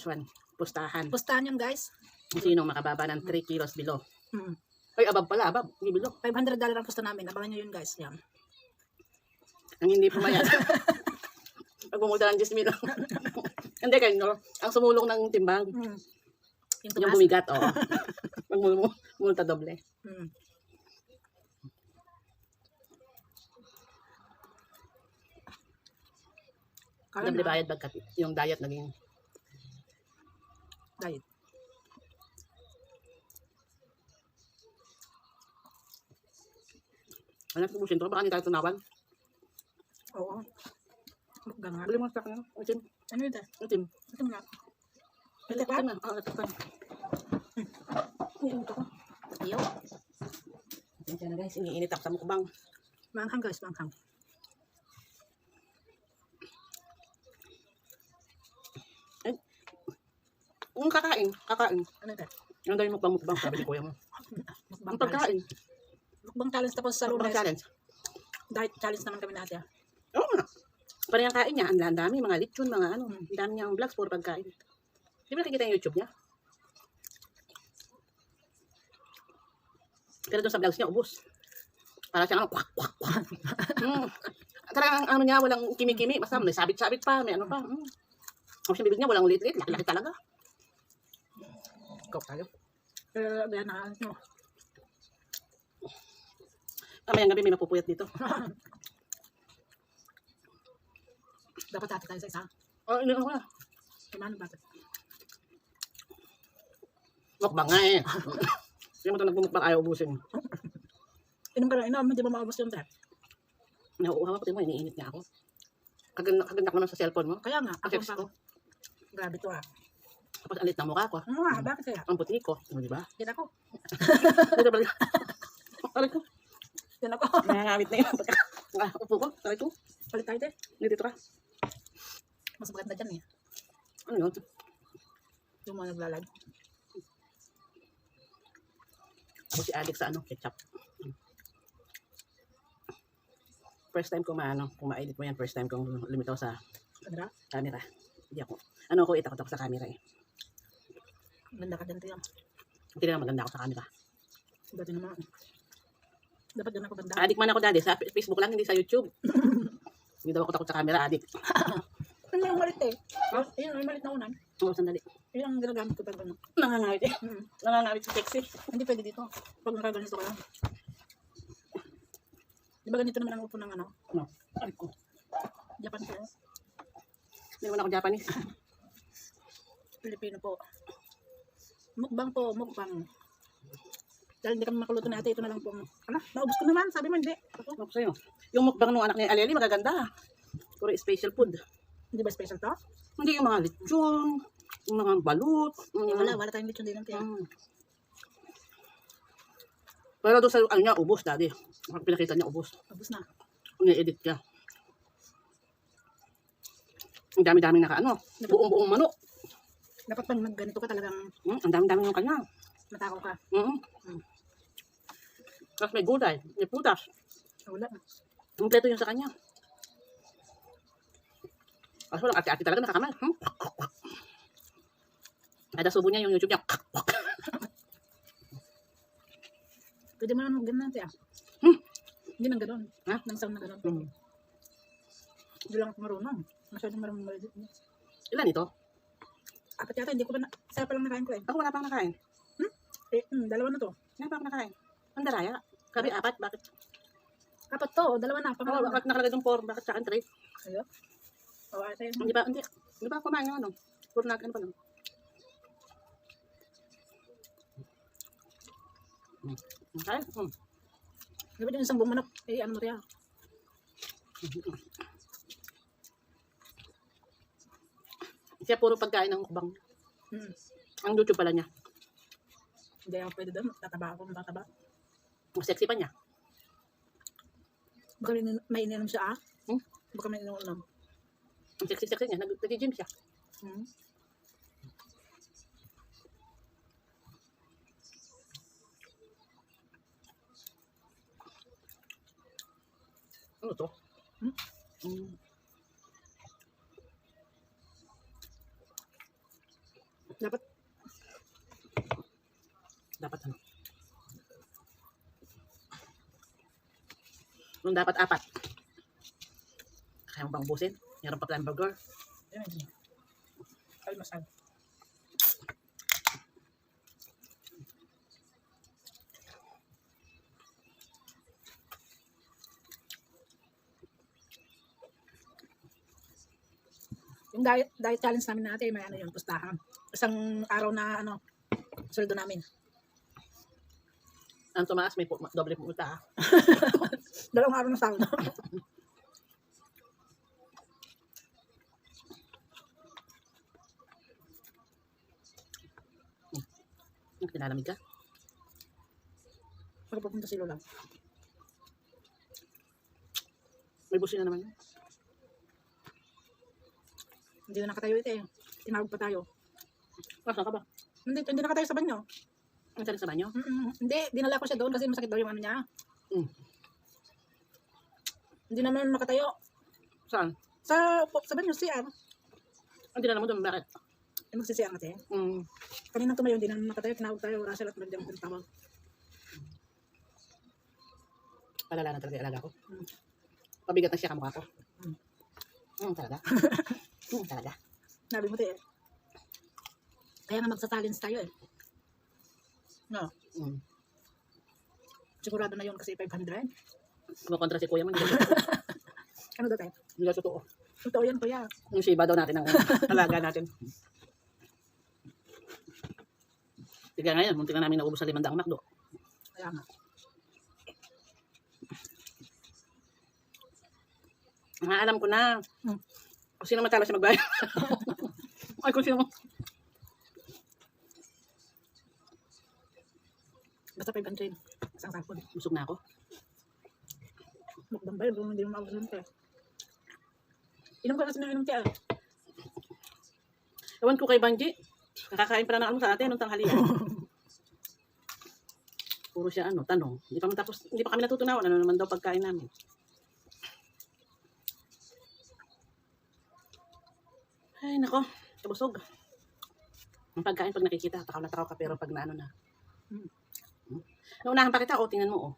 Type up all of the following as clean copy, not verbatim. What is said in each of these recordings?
One, pustahan. Pustahan yun, guys. Kung sino makababa ng 3 kilos below. Mm. Ay, above pala, above. Hindi below. $500 ang pusta namin. Abangan nyo yun, guys. Yan. Ang hindi pumayat. Pag bumulta ng 10 mil. Hindi kayo, no? Ang sumulong ng timbang. Mm. Yung Yung tumas. bumigat, oo. Pag multa doble. Mm. Kaya Doble na, bayad bagkat yung diet naging diet. anak ko busin to. Baka hindi tayo tunawan. Oo. Mukbang nga. Bili mo sa kanya. Usin. Ano yun, te? Usin. Ito nga. Ito ka na. Oo, ito ka na. Yung ito ko. Iyo. Ito na guys. Iniinit ako sa mukbang. Manghang, guys. Manghang. Kakain. Kakain. Ano te? Yung daw yung mukbang. Sabi ni kuya mo. Mukbang Ang pagkain. Mukbang challenge tapos sa Mukbang lunes. challenge. Diet challenge naman kami natin. Oo nga. Parang yung kain niya. Ang dami. Mga lechon. Mga ano. Ang dami niyang vlogs. Puro pagkain. Di ba nakikita yung YouTube niya? Pero doon sa vlogs niya, ubos. Para siyang ano, kwak, kwak, kwak. Talagang ano niya, walang kimi-kimi. Basta may sabit-sabit pa, may ano pa. Tapos yung bibig niya, walang lit-lit. Laki-laki talaga. Ikaw tayo. Ayan na. Ano. Kamayang gabi may mapupuyat dito. Dapat ate tayo sa isa. Oh, ininom ko na. Kumano bakit? Mukbang nga eh. Hindi mo ito nagmumukbang ayaw ubusin. Inom ka na, inom. Hindi ba maubos yung te? Nauuhaw ako, mo, iniinit niya ako. Kaganda ko naman sa cellphone mo. Kaya nga. Ako Text pa. ko. Grabe to ah. Tapos alit na mukha ko. Ano nga? Bakit kaya? Ang puti ko. Di ba? Yan ako. Dito balik. Alit ko. Yan ako. Nangangamit na yun. Upo ko. Alit ko. Palit tayo te. Dito ka. Mas maganda dyan eh. Ano yun? Yung mga naglalag. Ako si Alex sa ano, ketchup. First time ko kung ma-edit mo yan, first time kong lumitaw sa Kadra? camera. Hindi ako. Ano ako, itakot ako sa camera eh. Ganda ka dyan te yan. Hindi na maganda ako sa camera. Dati naman. Dapat dyan ako ganda. Addict man ako dati, sa Facebook lang, hindi sa YouTube. Hindi daw ako takot sa camera, addict. Ano yung malit eh? Ayun, yung malit na unan. Oo, sandali. Yun ang ginagamit ko pag ano. Nangangawit eh. Nangangawit si sexy. Hindi pwede dito. Pag nakaganito ka lang. Di ba ganito naman ang upo ng ano? Ano? Ay ko. Japan po. Hindi naman ako Japanese. Pilipino po. Mukbang po, mukbang. Dahil hindi kami makuluto na ate, ito na lang po. Ano? Naubos ko naman. Sabi mo hindi. Ako. Ano ko sa'yo? Yung mukbang nung anak ni Aleli, magaganda. Puro special food. Hindi ba special to? Hindi yung mga lechon, yung mga balut. Wala tayong lechon din lang kaya. Pero doon sa ano niya, ubos daddy. Pag pinakita niya, ubos. Ubus na. Ni-edit niya. Ang dami-dami naka ano, buong-buong manok. Dapat pag nagganito ka talagang Ang dami-dami yung kanya. matakaw ka. Tapos may gulay, may putas. Wala. Kompleto yun sa kanya. Kaso lang, ate-ate talaga nakakamay. Ada subo niya yung YouTube niya. Pwede mo naman ganun natin ah. Hindi nang ganun. Ha? Nang sound na ganun. Hindi lang ako marunong. Masyadong marunong malit. Ilan ito? Apat yata, hindi ko pa na... Isa pa lang nakain ko eh. Ako wala pang nakain. Dalawa na to. Wala pang nakain. Ang daraya. Kami apat, bakit? Apat to, dalawa na. Oh, Pangalawa na. bakit nakalagay yung 4? Bakit sa akin 3? Ayo. Oo, ate. Hindi ba kumain yung ano? Puro na ano pa lang. Okay. Dapat yung isang buong manok, eh ano mo rin ah. Siya puro pagkain ng mukbang. Ang YouTube pala niya. Hindi ako pwede doon, tataba ako, mataba. Ang sexy pa niya. Baka may ininom siya ah. Baka may ininom. Ang sexy-sexy niya. Nag-gym siya. Ano to? Dapat, Dapat ano? Nung dapat 4. Kaya mo bang ubusin? Meron pa plan burger. yun yun. Almasal. Yung diet challenge namin natin, may ano yun, pustahan. Isang araw na ano, sweldo namin. Ang tumaas, may doble pumunta ha. 2 araw na sahod. Kinalamig ka? Pagpapunta si Lola. May busi na naman yun. Hindi na nakatayo ito eh. Tinawag pa tayo. Saan ka ba? Hindi nakatayo sa banyo. Ang sarili sa banyo? Hindi, dinala ko siya doon kasi masakit daw yung ano niya. Mm. Hindi naman makatayo. Saan? Sa banyo, CR. Hindi na naman doon. Bakit? Magsisiyar kasi. Kaninang tumayo, hindi naman makatayo. Tinawag tayo, Russell at Magdang kung tawag. Palala na talaga yung alaga ko. Pabigat na siya kamukha ko. Talaga? Talaga. Nabi mo tayo eh. Kaya nga magsa-challenge tayo eh. No. Sigurado na yun kasi 500. Kumakontra si kuya mo. Hindi Ano daw tayo? na totoo. Totoo yan kuya. Yung Shiba daw natin ang alaga natin. Tiga ngayon, muntik na namin naubos sa 500 McDo. Kaya nga. Alam ko na. Kung sino matalo siya magbayad. Ay, kung sino mo. Basta 500. Isang sapon. Busog na ako. Mukbang ba yun? Kung hindi mo maubos tayo. Inom ka kasi ng inom tiya. Ewan ko kay Banji. Nakakain pa na ng sa atin nung tanghalian. Puro siya tanong. Hindi pa kami natutunawan. Ano naman daw pagkain namin. Ay, nako. Kabusog. Ang pagkain pag nakikita, takaw na takaw ka, pero pag naano na. Naunahan pa kita, tingnan mo,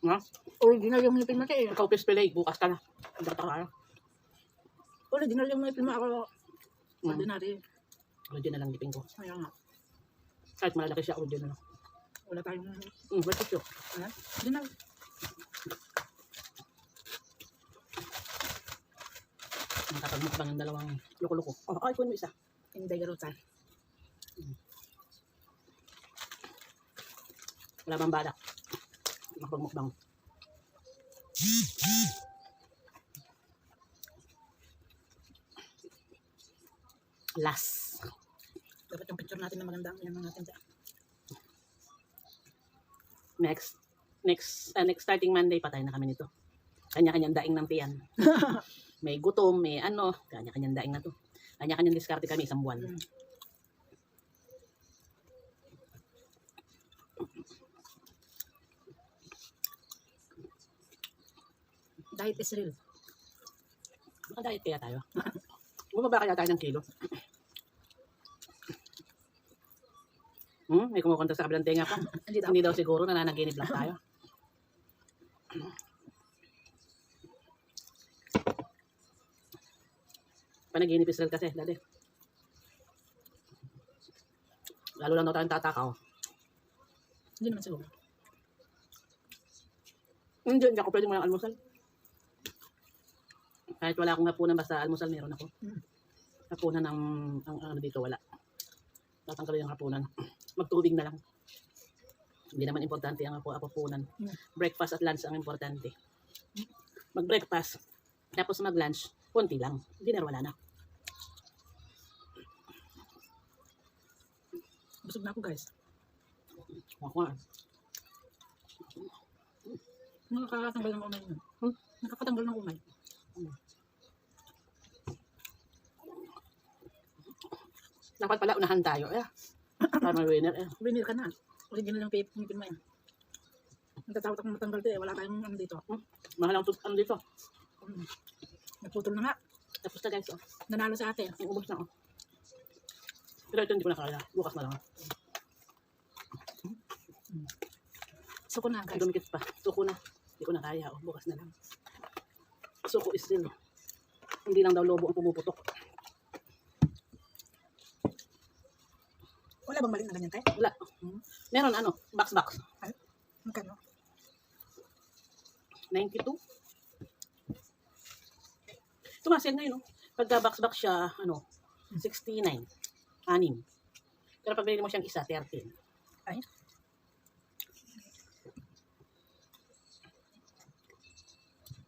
Ha? Original yung ngipin mo siya eh. Ikaw pispilay, bukas ka na. Hindi ka tayo. Original yung ngipin mo ako. Ordinary. Original lang ngipin ko. Kaya nga. Kahit malalaki siya, original lang. Wala tayong... Wait, ito. Original. Nakapagmukbang ng dalawang loko-loko. Ay, kunin mo isa. Hindi garutan. Wala bang balak. Nakapagmukbang. Last. Dapat yung picture natin na maganda. Yan ang natin. Next starting Monday, patay na kami nito. Kanya-kanyang daing ng tiyan. May gutom, may kanya-kanyang daing na to. Kanya-kanyang diskarte kami isang buwan. Diet is real. Maka-diet kaya tayo? Bumaba kaya tayo ng kilo? May kumukontra sa kabilang tenga ko. Hindi daw siguro, nananaginip lang tayo. Panaginip is real kasi, dali. Lalo lang daw tayong tatakaw. Hindi naman siguro. Hindi ako pwede mo lang almusal. Kahit wala akong hapunan, basta almusal meron ako. Hapunan ang dito, wala. Tatanggalin yung hapunan. Magtubig na lang. Hindi naman importante ang hapunan. Breakfast at lunch ang importante. Mag-breakfast, tapos mag-lunch, konti lang. Dinner, wala na. Busog na ako guys. Ako nga. Nakakatanggal ng umay. Nakakatanggal ng umay. Dapat pala unahan tayo. Para may winner. Winner ka na. Original yung ngipin mo yan. Nagtatawag akong matanggal ito eh. Wala tayong dito. Mahal ang dito. Nagputol na nga. Tapos na guys. Nanalo sa ate. Ubus na. Pero ito hindi ko na kaya. Bukas na lang. Suko na, Ay, guys. dumikit pa. Suko na. Hindi ko na kaya. Oh, bukas na lang. Suko is still. Hindi lang daw lobo ang pumuputok. Wala bang mali na ganyan, tayo? Wala. Meron ano, box. Magkano? 92. Tumasin ngayon, no? Pagka box siya, ano, 69. 6. Pero pag binili mo siyang isa, 13. Ay.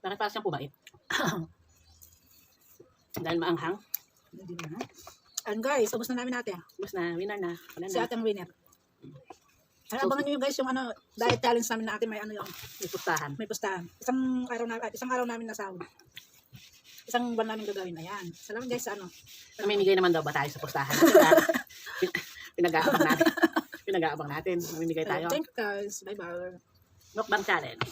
Bakit para siyang pumait? Dahil maanghang. Hindi na. And guys, ubos na namin natin. Basta na, winner na. Wala Si na. ate ang winner. Ay, abangan nyo guys yung ano, diet challenge namin na ate may ano yung, May pustahan. may pustahan. Isang araw namin nasahod. Isang buwan namin gagawin. Ayan. Salamat guys sa ano. Namimigay naman daw ba tayo sa pustahan? Pinag-aabang natin. Pinag-aabang natin. Namimigay tayo. Thank you guys. Bye-bye. Mukbang challenge.